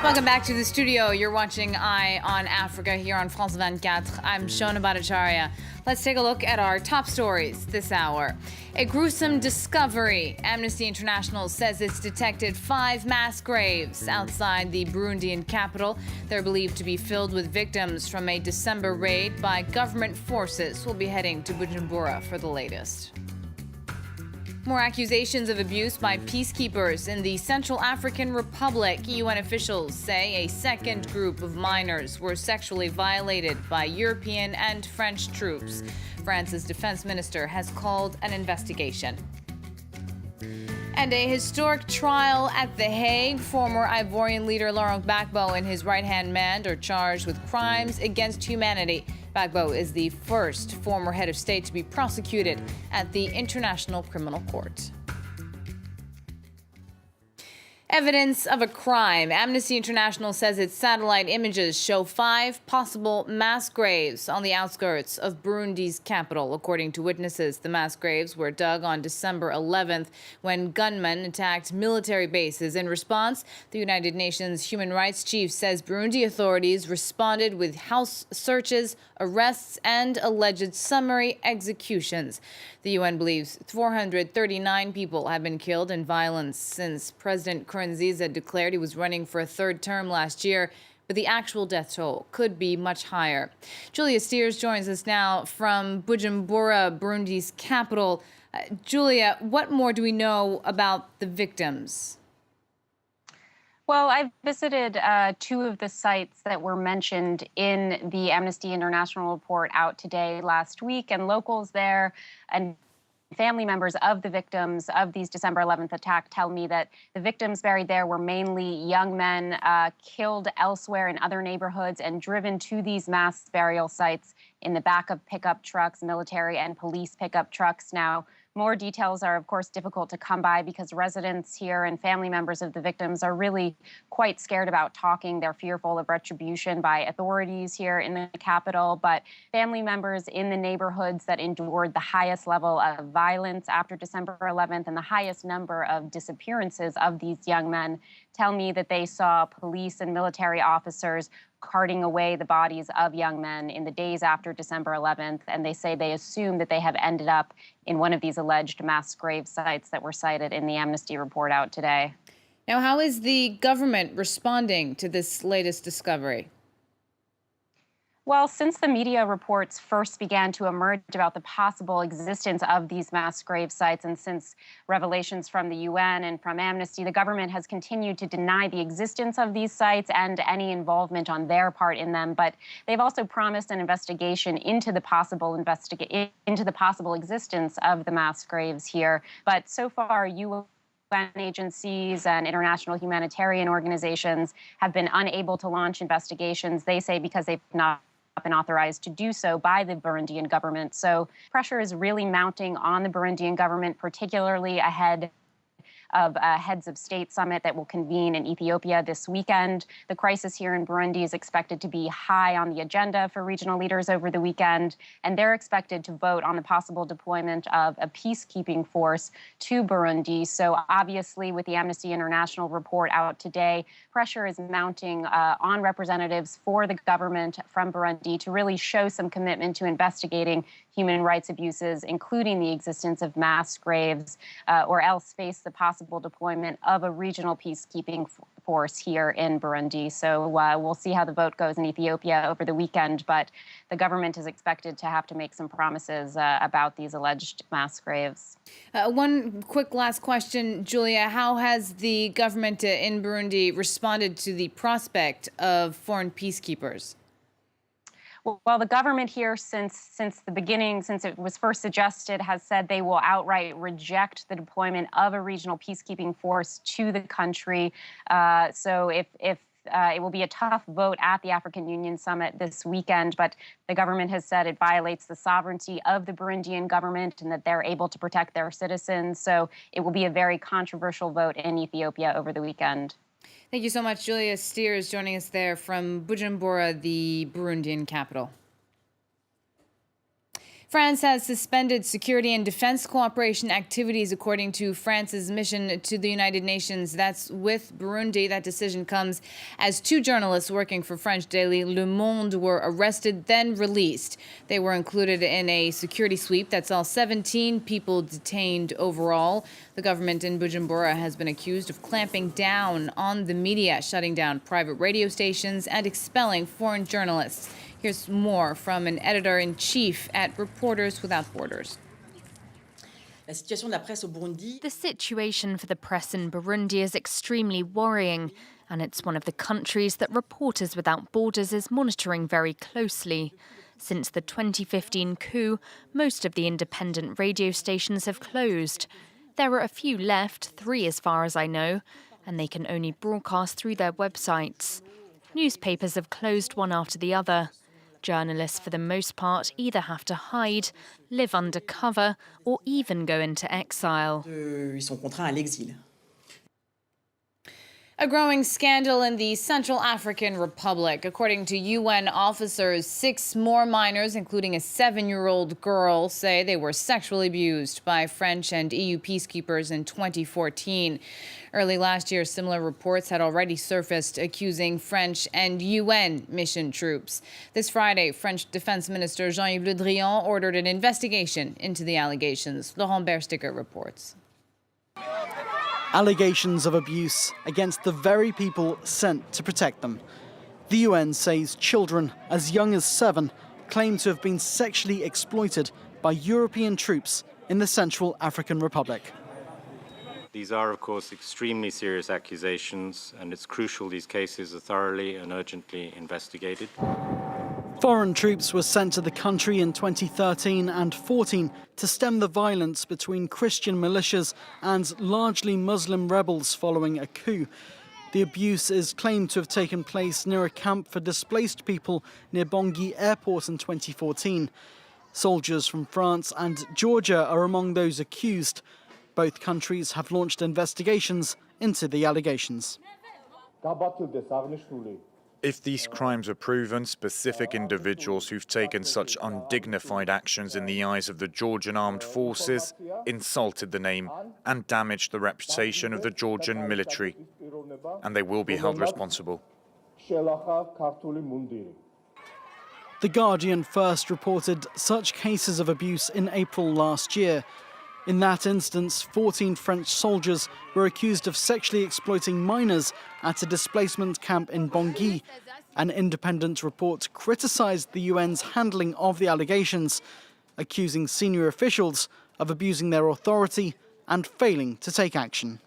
Welcome back to the studio. You're watching Eye on Africa here on France 24. I'm Shona Bhattacharya. Let's take a look at our top stories this hour. A gruesome discovery. Amnesty International says it's detected 5 mass graves outside the Burundian capital. They're believed to be filled with victims from a December raid by government forces. We'll be heading to Bujumbura for the latest. More accusations of abuse by peacekeepers in the Central African Republic. UN officials say a second group of minors were sexually violated by European and French troops. France's defense minister has called an investigation. And a historic trial at The Hague. Former Ivorian leader Laurent Gbagbo and his right-hand man are charged with crimes against humanity. Gbagbo is the first former head of state to be prosecuted at the International Criminal Court. Evidence of a crime. Amnesty International says its satellite images show 5 possible mass graves on the outskirts of Burundi's capital. According to witnesses, the mass graves were dug on December 11th when gunmen attacked military bases. In response, the United Nations human rights chief says Burundi authorities responded with house searches, arrests, and alleged summary executions. The UN believes 439 people have been killed in violence since President Nkurunziza declared he was running for a 3rd term last year, but the actual death toll could be much higher. Julia Steers joins us now from Bujumbura, Burundi's capital. Julia, what more do we know about the victims? Well, I've visited 2 of the sites that were mentioned in the Amnesty International report out today last week, and locals there and family members of the victims of these December 11th attack tell me that the victims buried there were mainly young men killed elsewhere in other neighborhoods and driven to these mass burial sites in the back of pickup trucks, military and police pickup trucks. Now, more details are, of course, difficult to come by because residents here and family members of the victims are really quite scared about talking. They're fearful of retribution by authorities here in the capital. But family members in the neighborhoods that endured the highest level of violence after December 11th and the highest number of disappearances of these young men tell me that they saw police and military officers carting away the bodies of young men in the days after December 11th, and they say they assume that they have ended up in one of these alleged mass grave sites that were cited in the Amnesty report out today. Now, how is the government responding to this latest discovery? Well, since the media reports first began to emerge about the possible existence of these mass grave sites, and since revelations from the UN and from Amnesty, the government has continued to deny the existence of these sites and any involvement on their part in them. But they've also promised an investigation into the possible existence of the mass graves here. But so far, UN agencies and international humanitarian organizations have been unable to launch investigations, they say, because they've not been authorized to do so by the Burundian government. So pressure is really mounting on the Burundian government, particularly ahead of a heads of state summit that will convene in Ethiopia this weekend. The crisis here in Burundi is expected to be high on the agenda for regional leaders over the weekend, and they're expected to vote on the possible deployment of a peacekeeping force to Burundi. So obviously, with the Amnesty International report out today, pressure is mounting on representatives for the government from Burundi to really show some commitment to investigating human rights abuses, including the existence of mass graves, or else face the possible deployment of a regional peacekeeping force here in Burundi. So we'll see how the vote goes in Ethiopia over the weekend, but the government is expected to have to make some promises about these alleged mass graves. One quick last question, Julia. How has the government in Burundi responded to the prospect of foreign peacekeepers? Well, the government here, since the beginning, since it was first suggested, has said they will outright reject the deployment of a regional peacekeeping force to the country. So if it will be a tough vote at the African Union summit this weekend, but the government has said it violates the sovereignty of the Burundian government and that they're able to protect their citizens. So it will be a very controversial vote in Ethiopia over the weekend. Thank you so much, Julia Steers, joining us there from Bujumbura, the Burundian capital. France has suspended security and defense cooperation activities according to France's mission to the United Nations. That's with Burundi. That decision comes as two journalists working for French daily Le Monde were arrested, then released. They were included in a security sweep that saw 17 people detained overall. The government in Bujumbura has been accused of clamping down on the media, shutting down private radio stations and expelling foreign journalists. Here's more from an editor-in-chief at Reporters Without Borders. The situation for the press in Burundi is extremely worrying, and it's one of the countries that Reporters Without Borders is monitoring very closely. Since the 2015 coup, most of the independent radio stations have closed. There are a few left, 3 as far as I know, and they can only broadcast through their websites. Newspapers have closed one after the other. Journalists, for the most part, either have to hide, live under cover, or even go into exile. A growing scandal in the Central African Republic. According to UN officers, 6 more minors, including a 7-year-old girl, say they were sexually abused by French and EU peacekeepers in 2014. Early last year, similar reports had already surfaced accusing French and UN mission troops. This Friday, French Defense Minister Jean-Yves Le Drian ordered an investigation into the allegations. Laurent Gbagbo reports. Allegations of abuse against the very people sent to protect them. The UN says children as young as 7 claim to have been sexually exploited by European troops in the Central African Republic. These are, of course, extremely serious accusations, and it's crucial these cases are thoroughly and urgently investigated. Foreign troops were sent to the country in 2013 and 14 to stem the violence between Christian militias and largely Muslim rebels following a coup. The abuse is claimed to have taken place near a camp for displaced people near Bangui Airport in 2014. Soldiers from France and Georgia are among those accused. Both countries have launched investigations into the allegations. If these crimes are proven, specific individuals who've taken such undignified actions in the eyes of the Georgian armed forces insulted the name and damaged the reputation of the Georgian military, and they will be held responsible. The Guardian first reported such cases of abuse in April last year. In that instance, 14 French soldiers were accused of sexually exploiting minors at a displacement camp in Bangui. An independent report criticised the UN's handling of the allegations, accusing senior officials of abusing their authority and failing to take action.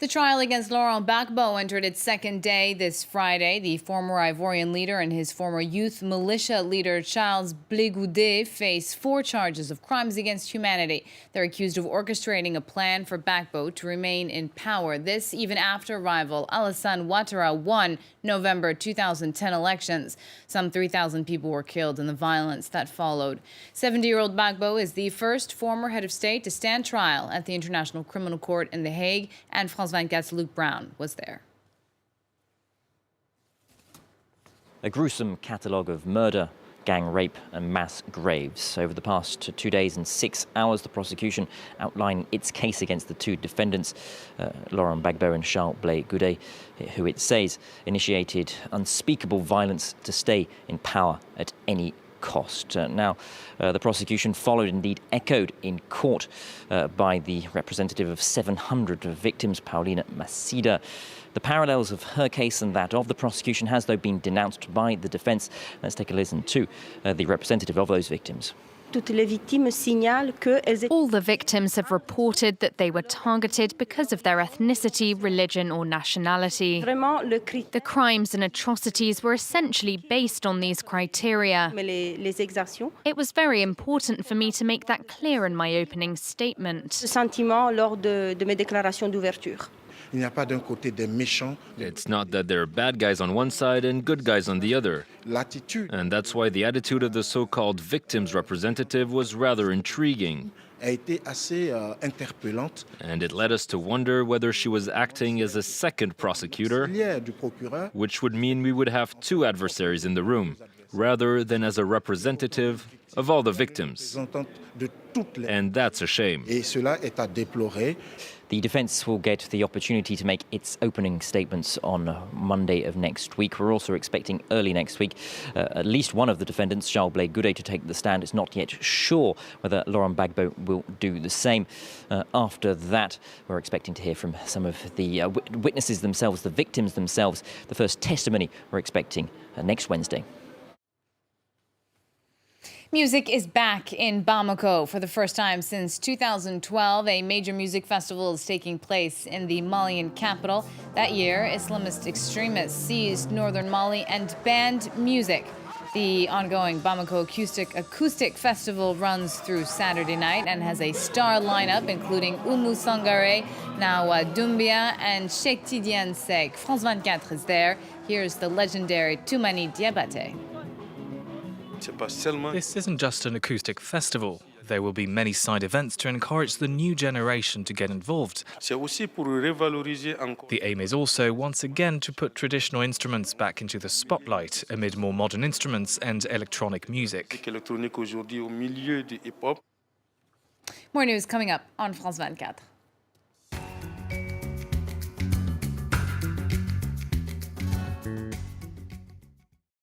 The trial against Laurent Gbagbo entered its second day this Friday. The former Ivorian leader and his former youth militia leader, Charles Blé Goudé, face 4 charges of crimes against humanity. They're accused of orchestrating a plan for Gbagbo to remain in power. This even after rival Alassane Ouattara won November 2010 elections. Some 3,000 people were killed in the violence that followed. 70-year-old Gbagbo is the first former head of state to stand trial at the International Criminal Court in The Hague, and France 24's Luke Brown was there. A gruesome catalogue of murder, gang rape and mass graves. Over the past 2 days and 6 hours, the prosecution outlined its case against the 2 defendants, Laurent Gbagbo and Charles Blé Goudé, who it says initiated unspeakable violence to stay in power at any cost. Now, the prosecution followed, indeed echoed in court by the representative of 700 victims, Paulina Masida. The parallels of her case and that of the prosecution has, though, been denounced by the defense. Let's take a listen to the representative of those victims. All the victims have reported that they were targeted because of their ethnicity, religion or nationality. The crimes and atrocities were essentially based on these criteria. It was very important for me to make that clear in my opening statement. It's not that there are bad guys on one side and good guys on the other. And that's why the attitude of the so-called victims representative was rather intriguing. And it led us to wonder whether she was acting as a second prosecutor, which would mean we would have 2 adversaries in the room. rather than as a representative of all the victims. And that's a shame. The defence will get the opportunity to make its opening statements on Monday of next week. We're also expecting early next week at least one of the defendants, Charles Blé Goudé, to take the stand. It's not yet sure whether Laurent Gbagbo will do the same. After that, we're expecting to hear from some of the witnesses themselves, the victims themselves. The first testimony we're expecting next Wednesday. Music is back in Bamako for the first time since 2012. A major music festival is taking place in the Malian capital. That year, Islamist extremists seized northern Mali and banned music. The ongoing Bamako Acoustic Festival runs through Saturday night and has a star lineup including Oumou Sangaré, Nawa Doumbia, and Cheikh Tidiane Seck. France 24 is there. Here's the legendary Toumani Diabaté. This isn't just an acoustic festival. There will be many side events to encourage the new generation to get involved. The aim is also, once again, to put traditional instruments back into the spotlight amid more modern instruments and electronic music. More news coming up on France 24.